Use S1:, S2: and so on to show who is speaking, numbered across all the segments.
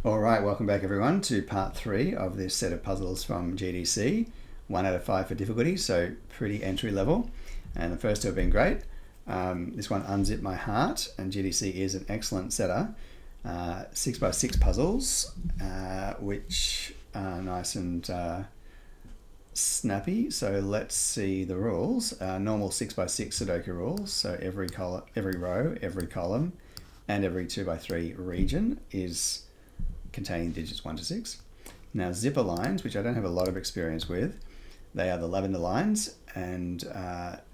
S1: All right, welcome back everyone to part 3 of this set of puzzles from GDC. 1 out of 5 for difficulty, so pretty entry level. And the first two have been great. This one, Unzip My Heart, and GDC is an excellent setter. 6x6 puzzles, which are nice and snappy. So let's see the rules. Normal 6x6 Sudoku rules. So every row, every column, and every 2x3 region is containing digits 1 to 6. Now zipper lines, which I don't have a lot of experience with, they are the lavender lines, and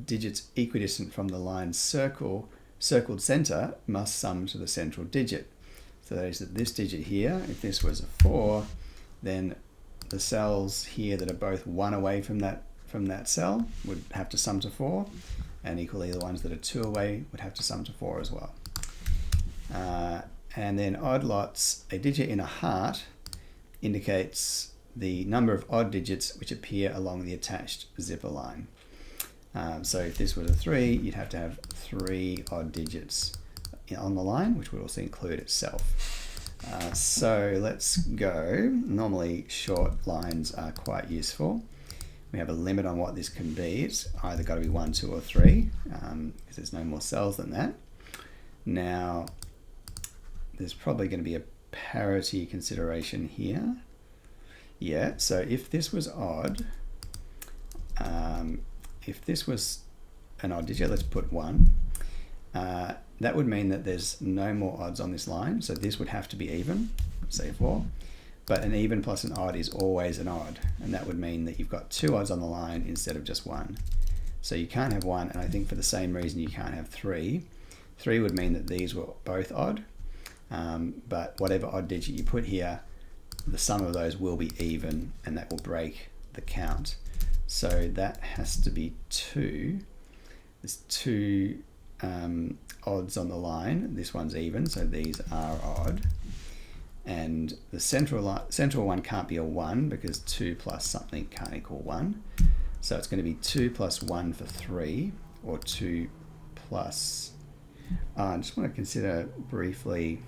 S1: digits equidistant from the line's circled center must sum to the central digit. So that is that this digit here, if this was a 4, then the cells here that are both 1 away from that cell would have to sum to 4, and equally the ones that are 2 away would have to sum to 4 as well. And then odd lots, a digit in a heart indicates the number of odd digits which appear along the attached zipper line. So if this was a 3, you'd have to have 3 odd digits on the line, which would also include itself. So let's go. Normally short lines are quite useful. We have a limit on what this can be. It's either got to be 1, 2, or 3, because there's no more cells than that. Now, there's probably going to be a parity consideration here. Yeah, so if this was odd, if this was an odd digit, let's put 1, that would mean that there's no more odds on this line, so this would have to be even, say 4, but an even plus an odd is always an odd, and that would mean that you've got 2 odds on the line instead of just 1. So you can't have 1, and I think for the same reason you can't have 3. 3 would mean that these were both odd, but whatever odd digit you put here, the sum of those will be even, and that will break the count. So that has to be 2. There's 2 odds on the line. This one's even, so these are odd. And the central one can't be a 1 because 2 plus something can't equal 1. So it's going to be 2 plus 1 for 3, or 2 plus... I just want to consider briefly...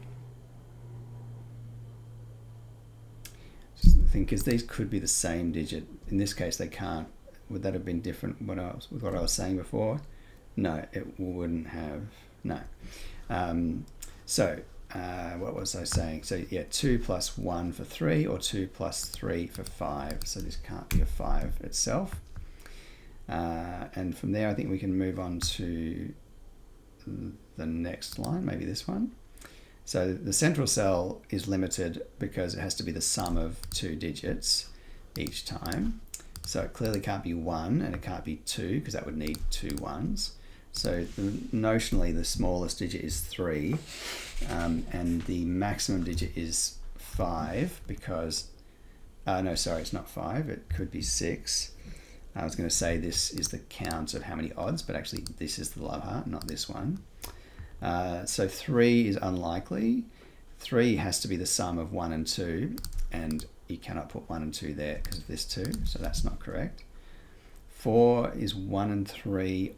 S1: because these could be the same digit. In this case they can't. Would that have been different with what I was saying before? No, it wouldn't have. No. What was I saying? So yeah, 2 plus 1 for 3, or 2 plus 3 for 5. So this can't be a 5 itself. And from there I think we can move on to the next line, maybe this one. So the central cell is limited because it has to be the sum of 2 digits each time. So it clearly can't be 1, and it can't be 2 because that would need 2 1s. So notionally the smallest digit is 3, and the maximum digit is 5 because, no, sorry, it's not 5, it could be 6. I was going to say this is the count of how many odds, but actually this is the love heart, not this one. So 3 is unlikely. 3 has to be the sum of 1 and 2, and you cannot put 1 and 2 there because of this 2, so that's not correct. 4 is 1 and 3,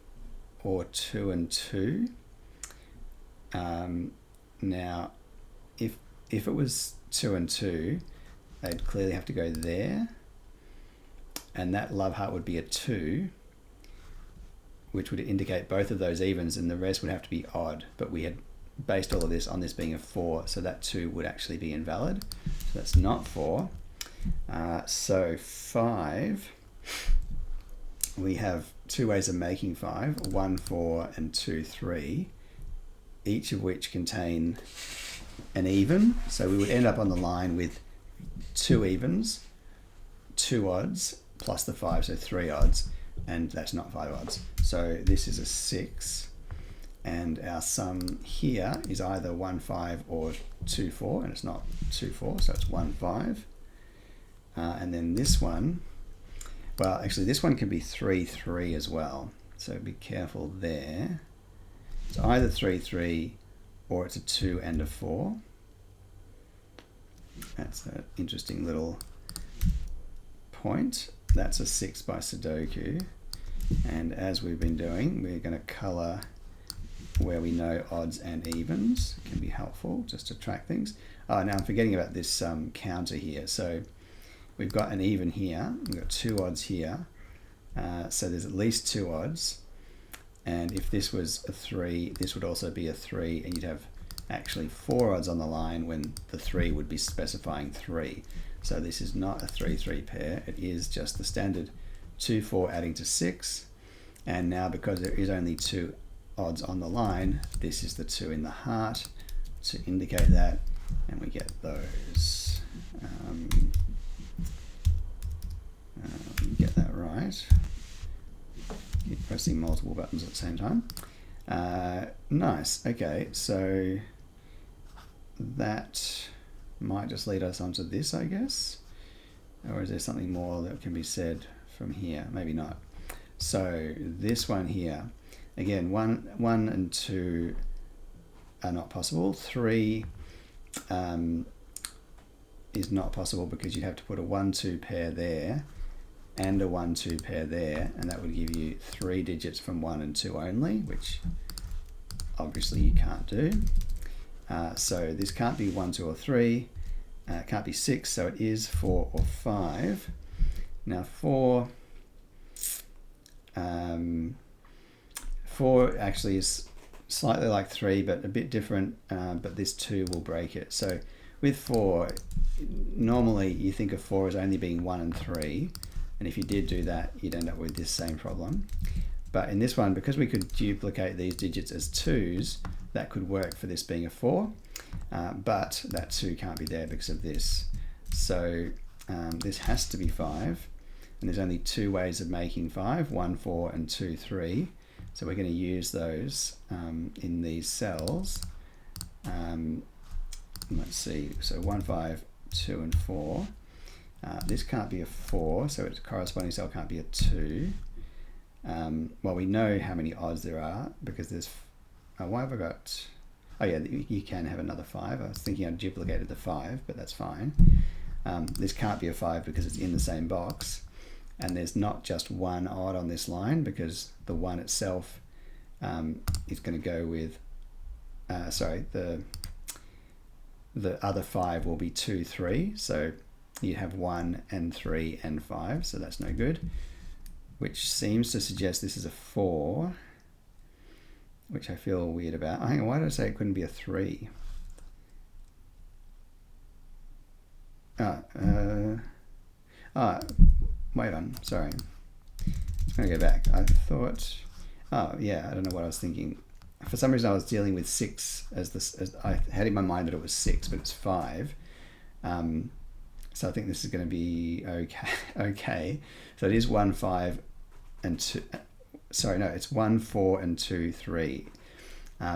S1: or 2 and 2. Now, if it was 2 and 2, they'd clearly have to go there, and that love heart would be a 2, which would indicate both of those evens, and the rest would have to be odd, but we had based all of this on this being a 4, so that 2 would actually be invalid. So that's not 4. So 5, we have 2 ways of making 5, 1 4 and 2 3, each of which contain an even, so we would end up on the line with 2 evens, 2 odds, plus the 5, so 3 odds, and that's not 5 odds. So this is a 6, and our sum here is either 1 5 or 2 4, and it's not 2 4, so it's 1 5. And then this one, well, actually this one can be 3 3 as well, so be careful there. It's either 3 3 or it's a 2 and a 4. That's an interesting little point. That's a 6 by Sudoku, and as we've been doing, we're going to colour where we know odds and evens. It can be helpful just to track things. Oh, now I'm forgetting about this counter here. So we've got an even here, we've got 2 odds here, so there's at least 2 odds, and if this was a 3, this would also be a 3, and you'd have actually 4 odds on the line when the 3 would be specifying 3. So this is not a 3-3 pair, it is just the standard 2-4 adding to 6, and now because there is only 2 odds on the line, this is the 2 in the heart to indicate that, and we get those. Get that right. Keep pressing multiple buttons at the same time. Nice. Okay, so that might just lead us onto this, I guess. Or is there something more that can be said from here? Maybe not. So this one here, again, 1 and 2 are not possible. 3 is not possible because you'd have to put a 1-2 pair there and a 1-2 pair there, and that would give you 3 digits from 1 and 2 only, which obviously you can't do. So this can't be 1, 2, or 3. It can't be 6, so it is 4 or 5. Now 4 actually is slightly like 3, but a bit different, but this 2 will break it. So with 4, normally you think of 4 as only being 1 and 3, and if you did do that, you'd end up with this same problem. But in this one, because we could duplicate these digits as 2s, that could work for this being a 4, but that 2 can't be there because of this. So this has to be 5, and there's only 2 ways of making 5, 1, 4, and 2, 3. So we're going to use those in these cells. Let's see, so 1, 5, 2, and 4. This can't be a 4, so its corresponding cell can't be a 2. Well, we know how many odds there are because there's, why have I got, oh yeah, you can have another 5. I was thinking I duplicated the 5, but that's fine. This can't be a 5 because it's in the same box, and there's not just 1 odd on this line because the 1 itself is going to go with, the other 5 will be 2, 3, so you have 1 and 3 and 5, so that's no good, which seems to suggest this is a 4, which I feel weird about. Hang on, why did I say it couldn't be a 3? Wait on, sorry. I'm going to go back. I thought, oh yeah, I don't know what I was thinking. For some reason I was dealing with 6 as I had in my mind that it was 6, but it's 5. So I think this is going to be okay. Okay, so it is 1, 5, and 2. Sorry, no, it's 1, 4, and 2, 3.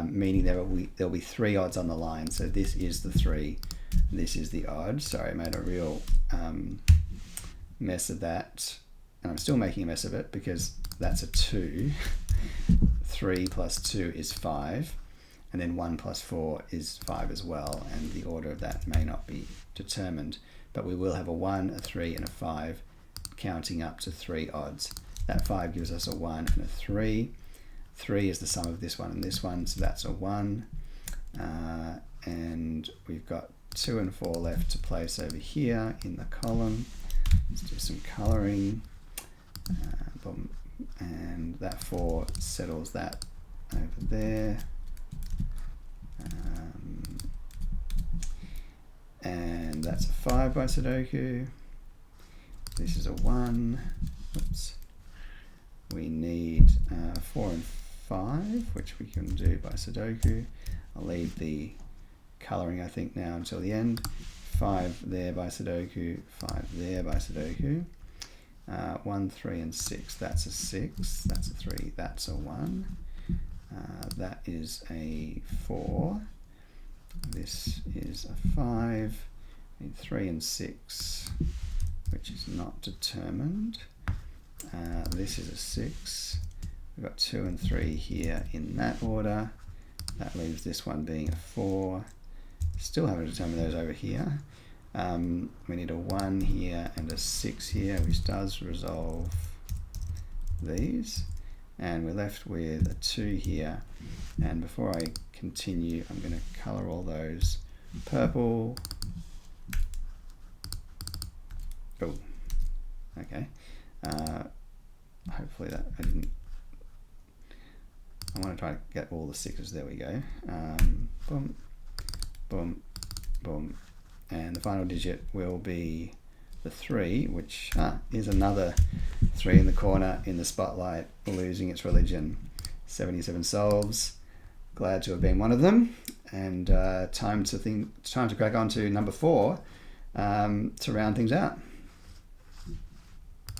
S1: Meaning there'll be 3 odds on the line. So this is the 3. This is the odd. Sorry, I made a real mess of that, and I'm still making a mess of it because that's a 2. 3 plus 2 is 5, and then 1 plus 4 is 5 as well, and the order of that may not be determined, but we will have a 1, a 3, and a 5 counting up to 3 odds. That 5 gives us a 1 and a 3. 3 is the sum of this one and this one, so that's a 1, and we've got 2 and 4 left to place over here in the column. Let's do some colouring, and that 4 settles that over there, and that's a 5 by Sudoku. This is a 1. Oops. We need 4 and 5, which we can do by Sudoku. I'll leave the colouring, I think, now until the end. 5 there by Sudoku, 5 there by Sudoku. 1, 3, and 6, that's a 6, that's a 3, that's a 1. That is a 4. This is a 5. Need 3 and 6, which is not determined. This is a 6. We've got 2 and 3 here in that order. That leaves this one being a 4. Still haven't determined those over here. We need a 1 here and a 6 here, which does resolve these. and we're left with a 2 here. And before I continue, I'm going to color all those purple. Oh, okay. Hopefully that I didn't. I want to try to get all the 6s. There we go. Boom, boom, boom. And the final digit will be the 3, which is another 3 in the corner in the spotlight, losing its religion. 77 solves. Glad to have been one of them. And time to crack on to number 4 to round things out.